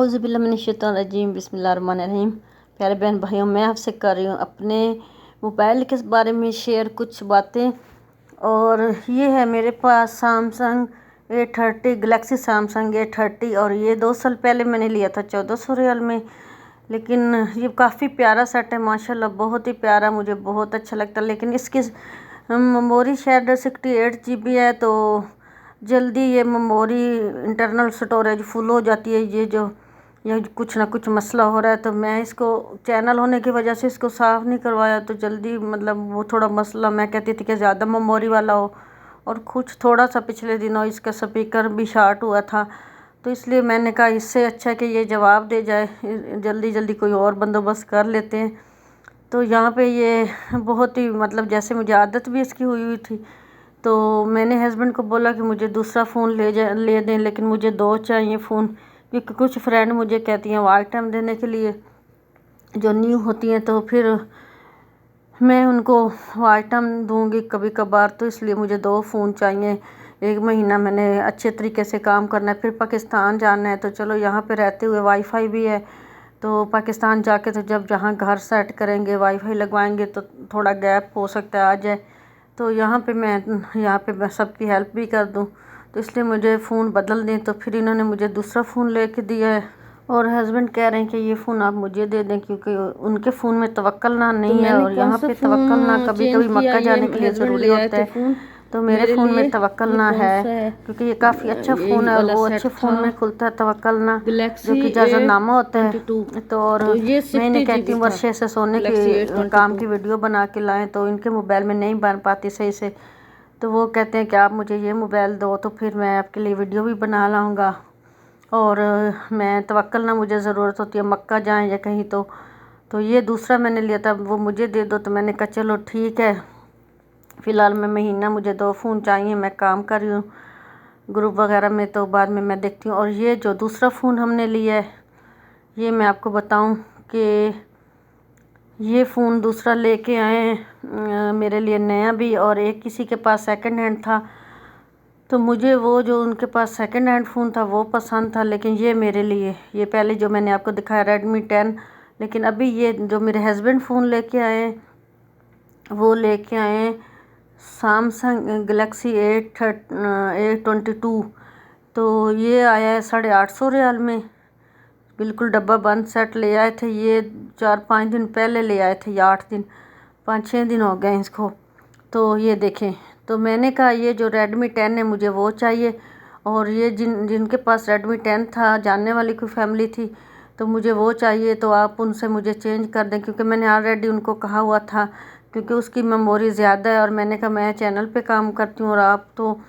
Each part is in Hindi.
औज़ुबिल्लाहिमिनश्शैतानिर्रजीम बिस्मिल्लाहिर्रहमानिर्रहीम। प्यारे बहन भाइयों, मैं आपसे कर रही हूँ अपने मोबाइल के बारे में शेयर कुछ बातें। और ये है मेरे पास Samsung A30 Galaxy Samsung A30, और ये 2 साल पहले मैंने लिया था 1400 रियाल में। लेकिन ये काफ़ी प्यारा सेट है माशाल्लाह, बहुत ही प्यारा, मुझे बहुत अच्छा लगता है। लेकिन इसकी मेमोरी शायद 68 GB है, तो जल्दी ये मेमोरी इंटरनल स्टोरेज फुल हो जाती है। ये कुछ ना कुछ मसला हो रहा है, तो मैं इसको चैनल होने की वजह से इसको साफ़ नहीं करवाया, तो जल्दी मतलब वो थोड़ा मसला, मैं कहती थी कि ज़्यादा मेमोरी वाला हो। और कुछ थोड़ा सा पिछले दिनों इसका स्पीकर भी शॉर्ट हुआ था, तो इसलिए मैंने कहा इससे अच्छा है कि ये जवाब दे जाए, जल्दी जल्दी कोई और बंदोबस्त कर लेते हैं। तो यहाँ पे ये बहुत ही मतलब जैसे मुझे आदत भी इसकी हुई थी, तो मैंने हस्बैंड को बोला कि मुझे दूसरा फ़ोन ले दें, लेकिन मुझे 2 चाहिए फ़ोन, क्योंकि कुछ फ्रेंड मुझे कहती हैं वाइट टाइम देने के लिए जो न्यू होती हैं, तो फिर मैं उनको वाइट टाइम दूंगी कभी कभार, तो इसलिए मुझे 2 फ़ोन चाहिए। 1 महीना मैंने अच्छे तरीके से काम करना है, फिर पाकिस्तान जाना है, तो चलो यहाँ पे रहते हुए वाईफाई भी है, तो पाकिस्तान जाके तो जब जहाँ घर सेट करेंगे वाईफाई लगवाएंगे तो थोड़ा गैप हो सकता है आ जाए, तो यहाँ पे मैं सबकी हेल्प भी कर दूँ, तो इसलिए मुझे फ़ोन बदल दें। तो फिर इन्होंने मुझे दूसरा फ़ोन लेके दिया है, और हस्बैंड कह रहे हैं कि ये फ़ोन आप मुझे दे दें, क्योंकि उनके फ़ोन में तवक्कल ना नहीं है, और यहाँ पे तवक्कल ना कभी कभी मक्का जाने के लिए ज़रूरी होता है, तो मेरे फ़ोन में तवक्कल ना है, क्योंकि ये काफ़ी अच्छा फ़ोन है, और वो अच्छे फ़ोन में खुलता है तवक्कल ना, जो कि इजाज़तनामा होता है। तो और मैं इन्हें कहती हूँ वर्षे से सोने के काम की वीडियो बना के लाएँ, तो इनके मोबाइल में नहीं बन पाती सही से, तो वो कहते हैं कि आप मुझे ये मोबाइल दो, तो फिर मैं आपके लिए वीडियो भी बना लाऊंगा। और मैं तवक्कल ना मुझे ज़रूरत होती है मक्का जाएं या कहीं, तो ये दूसरा मैंने लिया था, वो मुझे दे दो, तो मैंने कहा चलो ठीक है, फ़िलहाल मैं महीना मुझे 2 फ़ोन चाहिए, मैं काम कर रही हूँ ग्रुप वगैरह में, तो बाद में मैं देखती हूँ। और ये जो दूसरा फ़ोन हमने लिया है, ये मैं आपको बताऊँ कि ये फ़ोन दूसरा लेके आए मेरे लिए नया भी, और एक किसी के पास सेकंड हैंड था, तो मुझे वो जो उनके पास सेकंड हैंड फ़ोन था वो पसंद था, लेकिन ये मेरे लिए, ये पहले जो मैंने आपको दिखाया Redmi 10, लेकिन अभी ये जो मेरे हस्बैंड फ़ोन लेके आए वो लेके आए सैमसंग गलेक्सी A22, तो ये आया है 850 रियाल में, बिल्कुल डब्बा बंद सेट ले आए थे। ये 4-5 दिन पहले ले आए थे, या 8 दिन 5-6 दिन हो गए इसको। तो ये देखें, तो मैंने कहा ये जो Redmi 10 है मुझे वो चाहिए, और ये जिनके पास Redmi 10 था, जानने वाली कोई फैमिली थी, तो मुझे वो चाहिए, तो आप उनसे मुझे चेंज कर दें, क्योंकि मैंने ऑलरेडी उनको कहा हुआ था, क्योंकि उसकी मेमोरी ज़्यादा है, और मैंने कहा मैं चैनल पे काम करती हूँ और आप तो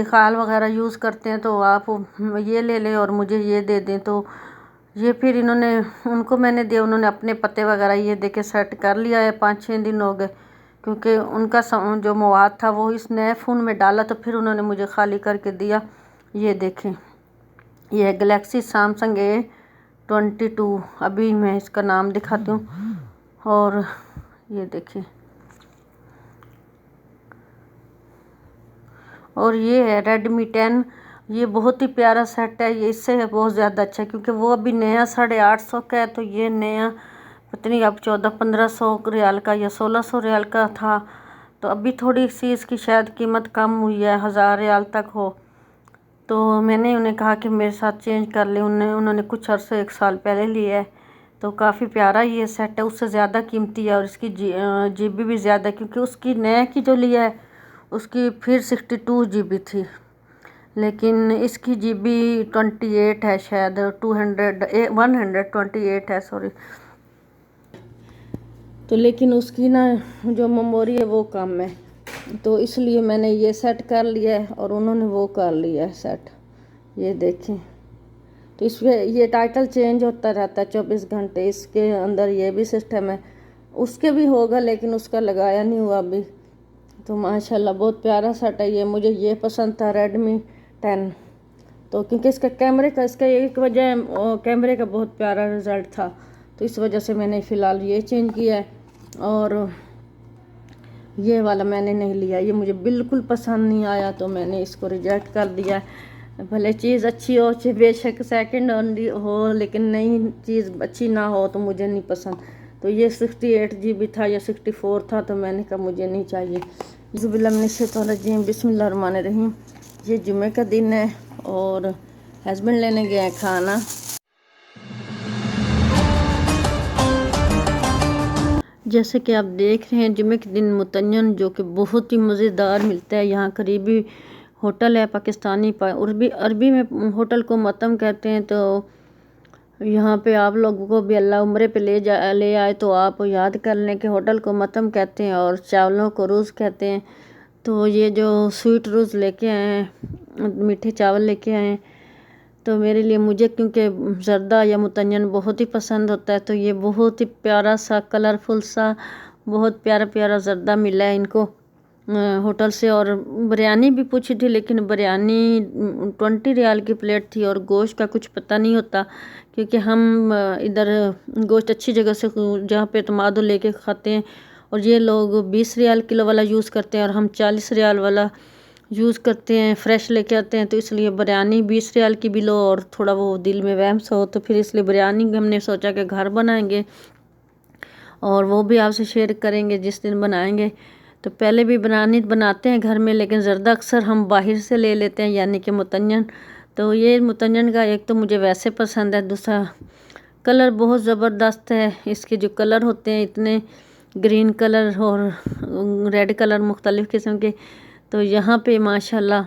खाल वगैरह यूज़ करते हैं, तो आप ये ले लें और मुझे ये दे दें। तो ये फिर इन्होंने, उनको मैंने दिया, उन्होंने अपने पते वगैरह ये दे के सेट कर लिया है। 5-6 दिन हो गए, क्योंकि उनका जो मवाद था वो इस नए फ़ोन में डाला, तो फिर उन्होंने मुझे खाली करके दिया। ये देखें, ये गलेक्सी सैमसंग A22, अभी मैं इसका नाम दिखाती हूँ, और ये देखें, और ये है Redmi 10, ये बहुत ही प्यारा सेट है, ये इससे बहुत ज़्यादा अच्छा है, क्योंकि वो अभी नया 850 का है, तो ये नया पता नहीं अब 1400-1500 रियाल का या 1600 रियाल का था, तो अभी थोड़ी सी इसकी शायद कीमत कम हुई है, 1000 रियाल तक हो। तो मैंने उन्हें कहा कि मेरे साथ चेंज कर ले, उन्होंने कुछ अर्से 1 साल पहले लिया है, तो काफ़ी प्यारा ये सेट है, उससे ज़्यादा कीमती है, और इसकी GB भी ज़्यादा है, क्योंकि उसकी नया की जो लिया है उसकी फिर 62 GB थी, लेकिन इसकी GB 28 है, शायद 128 है, सॉरी। तो लेकिन उसकी ना जो मेमोरी है वो कम है, तो इसलिए मैंने ये सेट कर लिया है, और उन्होंने वो कर लिया है सेट। ये देखें, तो इसमें ये टाइटल चेंज होता रहता है 24 घंटे, इसके अंदर ये भी सिस्टम है, उसके भी होगा लेकिन उसका लगाया नहीं हुआ अभी। तो माशाल्लाह बहुत प्यारा सेट है ये, मुझे ये पसंद था Redmi 10, तो क्योंकि इसका एक वजह कैमरे का बहुत प्यारा रिज़ल्ट था, तो इस वजह से मैंने फ़िलहाल ये चेंज किया है, और ये वाला मैंने नहीं लिया, ये मुझे बिल्कुल पसंद नहीं आया, तो मैंने इसको रिजेक्ट कर दिया है। भले चीज़ अच्छी हो चाहे बेशक सेकंड हैंड हो, लेकिन नई चीज़ अच्छी ना हो तो मुझे नहीं पसंद। तो ये 68 GB था या 64 था, तो मैंने कहा मुझे नहीं चाहिए। बिस्मिल्लाहिर्रहमानिर्रहीम, बिस्मिल्लाहिर्रहमानिर्रहीम। ये जुमे का दिन है और हस्बैंड लेने गए हैं खाना। जैसे कि आप देख रहे हैं, जुमे के दिन मुतय्यन जो कि बहुत ही मज़ेदार मिलता है। यहाँ करीबी होटल है पाकिस्तानी अरबी में होटल को मतम कहते हैं। तो यहाँ पे आप लोगों को भी अल्लाह उम्रे पे ले आए तो आप याद कर लें कि होटल को मतम कहते हैं और चावलों को रूज़ कहते हैं। तो ये जो स्वीट रूज़ लेके आए हैं, मीठे चावल लेके आए हैं, तो मेरे लिए मुझे क्योंकि ज़र्दा या मुतय्यन बहुत ही पसंद होता है, तो ये बहुत ही प्यारा सा कलरफुल सा बहुत प्यारा प्यारा ज़र्दा मिला है इनको होटल से। और बिरयानी भी पूछी थी, लेकिन बिरयानी 20 रियाल की प्लेट थी और गोश्त का कुछ पता नहीं होता, क्योंकि हम इधर गोश्त अच्छी जगह से जहाँ पे तमादो लेके खाते हैं, और ये लोग 20 रियाल किलो वाला यूज़ करते हैं और हम 40 रियाल वाला यूज़ करते हैं, फ्रेश लेके आते हैं। तो इसलिए बिरयानी 20 रियाल की भी लो और थोड़ा वो दिल में वहम सा हो, तो फिर इसलिए बिरयानी हमने सोचा कि घर बनाएंगे और वो भी आपसे शेयर करेंगे जिस दिन बनाएंगे। तो पहले भी बिरयानी बनाते हैं घर में, लेकिन ज़र्दा अक्सर हम बाहर से ले लेते हैं, यानी कि मुतय्यन। तो ये मुतय्यन का एक तो मुझे वैसे पसंद है, दूसरा कलर बहुत ज़बरदस्त है। इसके जो कलर होते हैं इतने ग्रीन कलर और रेड कलर मुख्तलिफ़ किस्म के। तो यहाँ पे माशाल्लाह,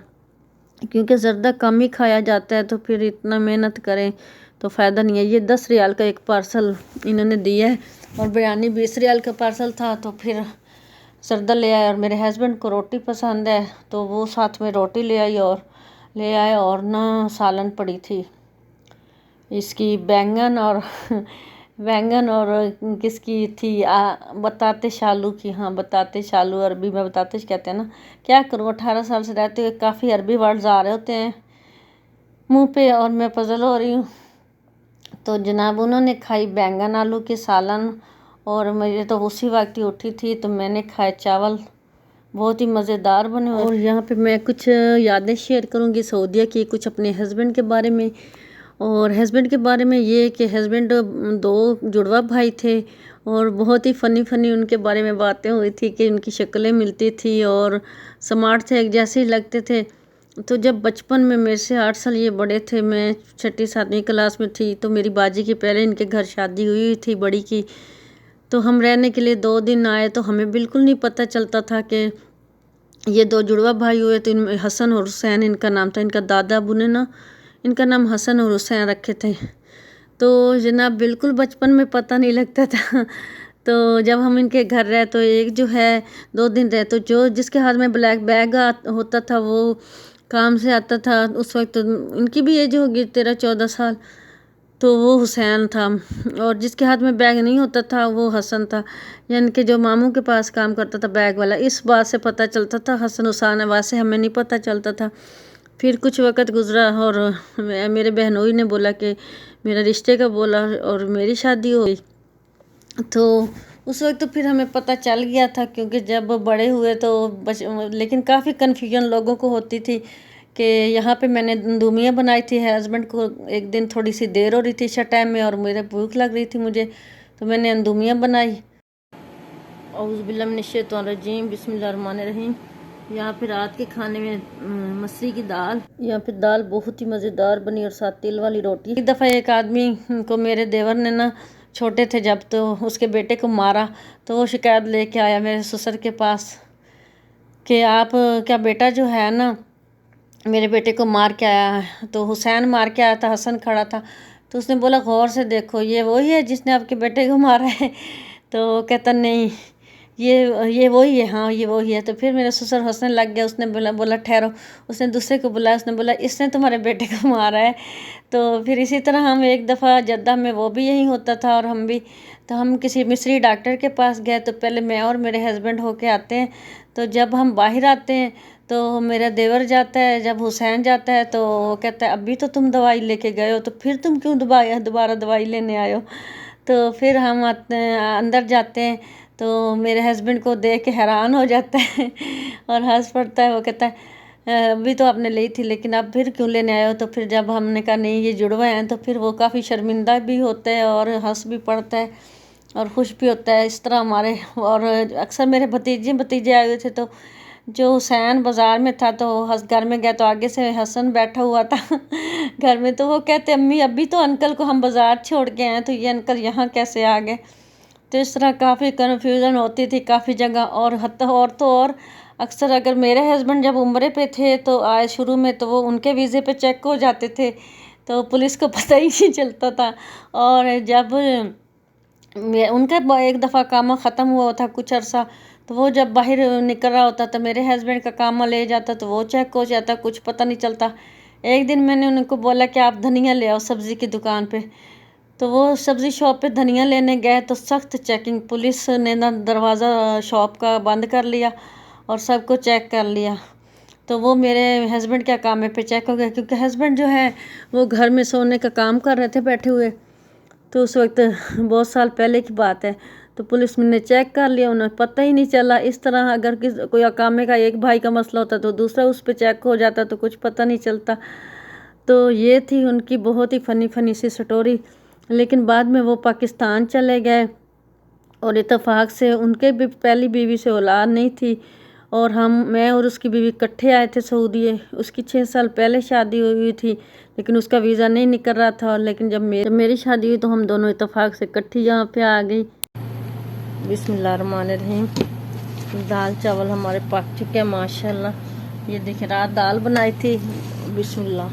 क्योंकि ज़र्दा कम ही खाया जाता है, तो फिर इतना मेहनत करें तो फ़ायदा नहीं है। ये 10 रियाल का एक पार्सल इन्होंने दिया है और बिरयानी 20 रियाल का पार्सल था। तो फिर ज़र्दा ले आए और मेरे हस्बैंड को रोटी पसंद है, तो वो साथ में रोटी ले आए और ना सालन पड़ी थी इसकी बैंगन और बैंगन और किसकी थी बताते शालू की। हाँ, बताते शालू, अरबी में बताते कहते हैं ना। क्या करूँ, 18 साल से रहते हुए काफ़ी अरबी वर्ड्स आ रहे होते हैं मुंह पे और मैं पजल हो रही हूँ। तो जनाब उन्होंने खाई बैंगन आलू की सालन और मुझे तो उसी वक्त ही उठी थी, तो मैंने खाए चावल, बहुत ही मज़ेदार बने। और यहाँ पे मैं कुछ यादें शेयर करूँगी सऊदीया की, कुछ अपने हस्बैंड के बारे में। और हस्बैंड के बारे में ये कि हस्बैंड 2 जुड़वा भाई थे और बहुत ही फ़नी उनके बारे में बातें हुई थी कि उनकी शक्लें मिलती थी और स्मार्ट थे, एक जैसे ही लगते थे। तो जब बचपन में मेरे से 8 साल ये बड़े थे, मैं 6ठी 7वीं क्लास में थी, तो मेरी बाजी की पहले इनके घर शादी हुई थी बड़ी की। तो हम रहने के लिए 2 दिन आए, तो हमें बिल्कुल नहीं पता चलता था कि ये 2 जुड़वा भाई हुए। तो इनमें हसन और हुसैन इनका नाम था। इनका दादा अबू ने ना इनका नाम हसन और हुसैन रखे थे। तो जनाब बिल्कुल बचपन में पता नहीं लगता था। तो जब हम इनके घर रहे, तो एक जो है 2 दिन रहे, तो जो जिसके हाथ में ब्लैक बैग होता था वो काम से आता था। उस वक्त तो इनकी भी एज होगी 13-14 साल, तो वो हुसैन था। और जिसके हाथ में बैग नहीं होता था वो हसन था, यानी कि जो मामू के पास काम करता था बैग वाला। इस बात से पता चलता था हसन हुसैन है, वैसे हमें नहीं पता चलता था। फिर कुछ वक़्त गुज़रा और मेरे बहनोई ने बोला कि मेरा रिश्ते का बोला और मेरी शादी हो गई। तो उस वक्त तो फिर हमें पता चल गया था, क्योंकि जब बड़े हुए तो लेकिन काफ़ी कन्फ्यूजन लोगों को होती थी कि यहाँ पे मैंने दूमियाँ बनाई थी। हस्बैंड को एक दिन थोड़ी सी देर हो रही थी इशा टाइम में और मेरे भूख लग रही थी मुझे, तो मैंने अंदूमियाँ बनाई। औज़ु बिल्लाहि मिनश्शैतानिर्रजीम, बिस्मिल्लाहिर्रहमानिर्रहीम। यहाँ पे रात के खाने में मसरी की दाल, यहाँ पे दाल बहुत ही मज़ेदार बनी और साथ तिल वाली रोटी। एक दफ़ा एक आदमी को मेरे देवर ने ना, छोटे थे जब, तो उसके बेटे को मारा, तो वो शिकायत लेके आया मेरे ससुर के पास कि आप क्या बेटा जो है ना मेरे बेटे को मार के आया है। तो हुसैन मार के आया था, हसन खड़ा था। तो उसने बोला गौर से देखो, ये वही है जिसने आपके बेटे को मारा है? तो कहता नहीं, ये वही है, हाँ ये वही है। तो फिर मेरे ससुर हंसने लग गया। उसने बोला ठहरो। उसने दूसरे को बुलाया, उसने बोला इसने तुम्हारे बेटे को मारा है। तो फिर इसी तरह हम एक दफ़ा जद्दा में, वो भी यही होता था और हम भी, तो हम किसी मिस्री डॉक्टर के पास गए। तो पहले मैं और मेरे हस्बैंड होके आते हैं। तो जब हम बाहर आते हैं तो मेरा देवर जाता है, जब हुसैन जाता है तो कहता है अभी तो तुम दवाई लेके गए हो, तो फिर तुम क्यों दोबारा दवाई लेने आए हो? तो फिर हम अंदर जाते हैं, तो मेरे हस्बैंड को देख के हैरान हो जाता है और हंस पड़ता है। वो कहता है अभी तो आपने ली थी लेकिन अब फिर क्यों लेने आए हो? तो फिर जब हमने कहा नहीं ये जुड़वा हैं, तो फिर वो काफ़ी शर्मिंदा भी होता है और हंस भी पड़ता है और खुश भी होता है इस तरह हमारे। और अक्सर मेरे भतीजे आए हुए थे, तो जो हुसैन बाज़ार में था तो घर में गया तो आगे से हसन बैठा हुआ था घर में। तो वो कहते अम्मी अभी तो अंकल को हम बाज़ार छोड़ के आए, तो ये अंकल यहाँ कैसे आ गए? तो इस तरह काफ़ी कन्फ्यूज़न होती थी काफ़ी जगह। और और अक्सर अगर मेरे हस्बैंड जब उम्रे पे थे तो आए शुरू में, तो वो उनके वीज़े पे चेक हो जाते थे, तो पुलिस को पता ही नहीं चलता था। और जब उनका एक दफ़ा कामा ख़त्म हुआ था कुछ अर्सा, तो वो जब बाहर निकल रहा होता तो मेरे हस्बैंड का कामा ले जाता, तो वो चेक हो जाता, कुछ पता नहीं चलता। एक दिन मैंने उनको बोला कि आप धनिया ले आओ सब्ज़ी की दुकान पे, तो वो सब्ज़ी शॉप पे धनिया लेने गए तो सख्त चेकिंग, पुलिस ने ना दरवाज़ा शॉप का बंद कर लिया और सबको चेक कर लिया। तो वो मेरे हस्बैंड क्या काम पे चेक हो गया, क्योंकि हस्बैंड जो है वो घर में सोने का काम कर रहे थे बैठे हुए। तो उस वक्त बहुत साल पहले की बात है, तो पुलिस ने चेक कर लिया, उन्हें पता ही नहीं चला। इस तरह अगर कोई अकामे का एक भाई का मसला होता तो दूसरा उस पर चेक हो जाता, तो कुछ पता नहीं चलता। तो ये थी उनकी बहुत ही फ़नी सी स्टोरी। लेकिन बाद में वो पाकिस्तान चले गए और इत्तेफाक से उनके भी पहली बीवी से औलाद नहीं थी, और मैं और उसकी बीवी इकट्ठे आए थे सऊदी। उसकी 6 साल पहले शादी हुई थी, लेकिन उसका वीज़ा नहीं निकल रहा था। लेकिन जब मेरी शादी हुई तो हम दोनों इत्तेफाक से इकट्ठी यहाँ पे आ गई। बिस्मिल्लाहिर्रहमानिर्रहीम। दाल चावल हमारे पक चुके हैं माशाल्लाह। ये देखिए रात दाल बनाई थी, बिस्मिल्लाह,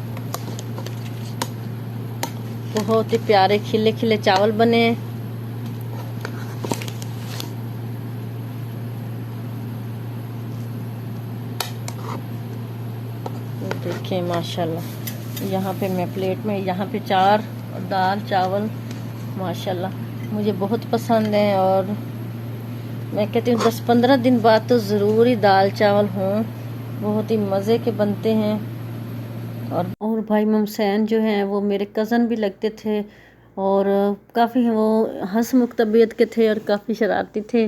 बहुत ही प्यारे खिले खिले चावल बने हैं। देखिए माशाल्लाह, यहाँ पे मैं प्लेट में, यहाँ पे चार और दाल चावल माशाल्लाह मुझे बहुत पसंद है। और मैं कहती हूँ 10-15 दिन बाद तो ज़रूर ही दाल चावल हों, बहुत ही मज़े के बनते हैं। और भाई हुसैन जो हैं वो मेरे कज़न भी लगते थे, और काफ़ी वो हंसमुख तबीयत के थे और काफ़ी शरारती थे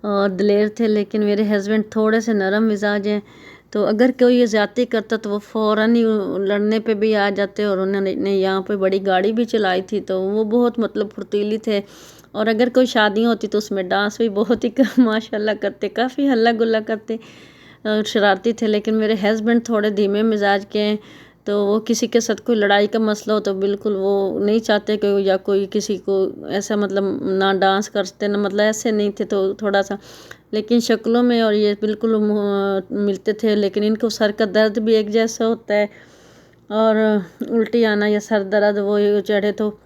और दिलेर थे। लेकिन मेरे हस्बैंड थोड़े से नरम मिजाज हैं, तो अगर कोई ये ज़्यादती करता तो वो फ़ौरन ही लड़ने पे भी आ जाते। और उन्होंने यहाँ पे बड़ी गाड़ी भी चलाई थी, तो वो बहुत मतलब फुर्तीली थे। और अगर कोई शादी होती तो उसमें डांस भी बहुत ही माशाल्लाह करते, काफ़ी हल्ला गुल्ला करते, शरारती थे। लेकिन मेरे हस्बैंड थोड़े धीमे मिजाज के हैं, तो वो किसी के साथ कोई लड़ाई का मसला हो तो बिल्कुल वो नहीं चाहते कि या कोई किसी को ऐसा मतलब ना डांस करते ना, मतलब ऐसे नहीं थे। तो थोड़ा सा लेकिन शक्लों में और ये बिल्कुल मिलते थे। लेकिन इनको सर का दर्द भी एक जैसा होता है, और उल्टी आना या सर दर्द वो चढ़े तो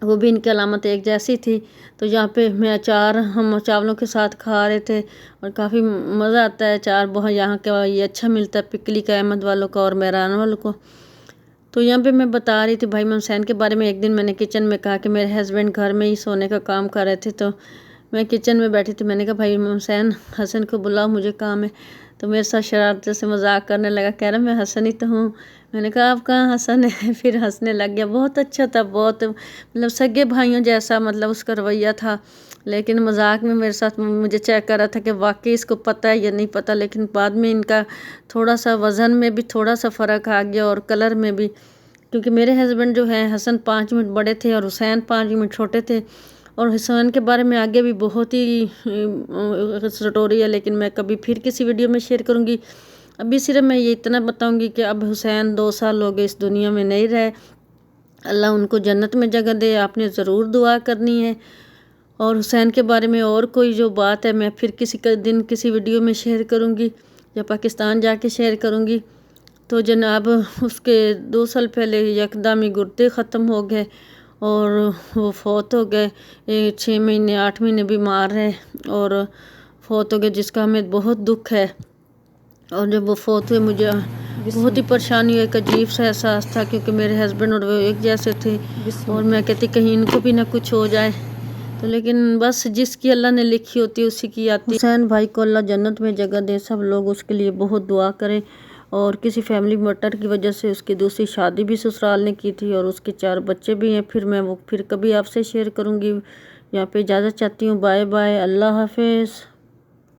वो भी इनकी अलामत एक जैसी थी। तो यहाँ पे मैं अचार हम चावलों के साथ खा रहे थे और काफ़ी मज़ा आता है। अचार बहुत यहाँ का ये अच्छा मिलता है, पिकली का, अहमद वालों का और मेहरान वालों को। तो यहाँ पे मैं बता रही थी भाई हुसैन के बारे में। एक दिन मैंने किचन में कहा कि मेरे हस्बैंड घर में ही सोने का काम कर रहे थे, तो मैं किचन में बैठी थी। मैंने कहा भाई हुसैन हसन को बुलाओ, मुझे काम है। तो मेरे साथ शरारत से मजाक करने लगा, कह रहा मैं हसन ही तो हूँ। मैंने कहा आप कहाँ हसन है? फिर हंसने लग गया। बहुत अच्छा था, बहुत मतलब सगे भाइयों जैसा मतलब उसका रवैया था। लेकिन मजाक में मेरे साथ मुझे चेक कर रहा था कि वाकई इसको पता है या नहीं पता। लेकिन बाद में इनका थोड़ा सा वज़न में भी थोड़ा सा फ़र्क आ गया और कलर में भी, क्योंकि मेरे हस्बैंड जो हैं हसन 5 मिनट बड़े थे और हुसैन 5 मिनट छोटे थे। और हुसैन के बारे में आगे भी बहुत ही स्टोरी है, लेकिन मैं कभी फिर किसी वीडियो में शेयर करूँगी। अभी सिर्फ मैं ये इतना बताऊँगी कि अब हुसैन 2 साल हो गए इस दुनिया में नहीं रहे। अल्लाह उनको जन्नत में जगह दे, आपने ज़रूर दुआ करनी है। और हुसैन के बारे में और कोई जो बात है मैं फिर किसी दिन किसी वीडियो में शेयर करूँगी या पाकिस्तान जाके शेयर करूँगी। तो जनाब उसके 2 साल पहले यकदम ही गुर्दे ख़त्म हो गए और वो फौत हो गए। 6 महीने 8 महीने बीमार रहे और फौत हो गए, जिसका हमें बहुत दुख है। और जब वो फौत हुए मुझे बहुत ही परेशानी हुई, एक अजीब सा एहसास था, क्योंकि मेरे हस्बैंड और वो एक जैसे थे। और मैं कहती कहीं इनको भी ना कुछ हो जाए। तो लेकिन बस जिसकी अल्लाह ने लिखी होती है उसी की आती है। हुसैन भाई को अल्लाह जन्नत में जगह दे, सब लोग उसके लिए बहुत दुआ करें। और किसी फैमिली मैटर की वजह से उसकी दूसरी शादी भी ससुराल ने की थी और उसके 4 बच्चे भी हैं। फिर मैं वो फिर कभी आपसे शेयर करूँगी। यहाँ पे इजाज़त चाहती हूँ। बाय बाय, अल्लाह हाफिज़।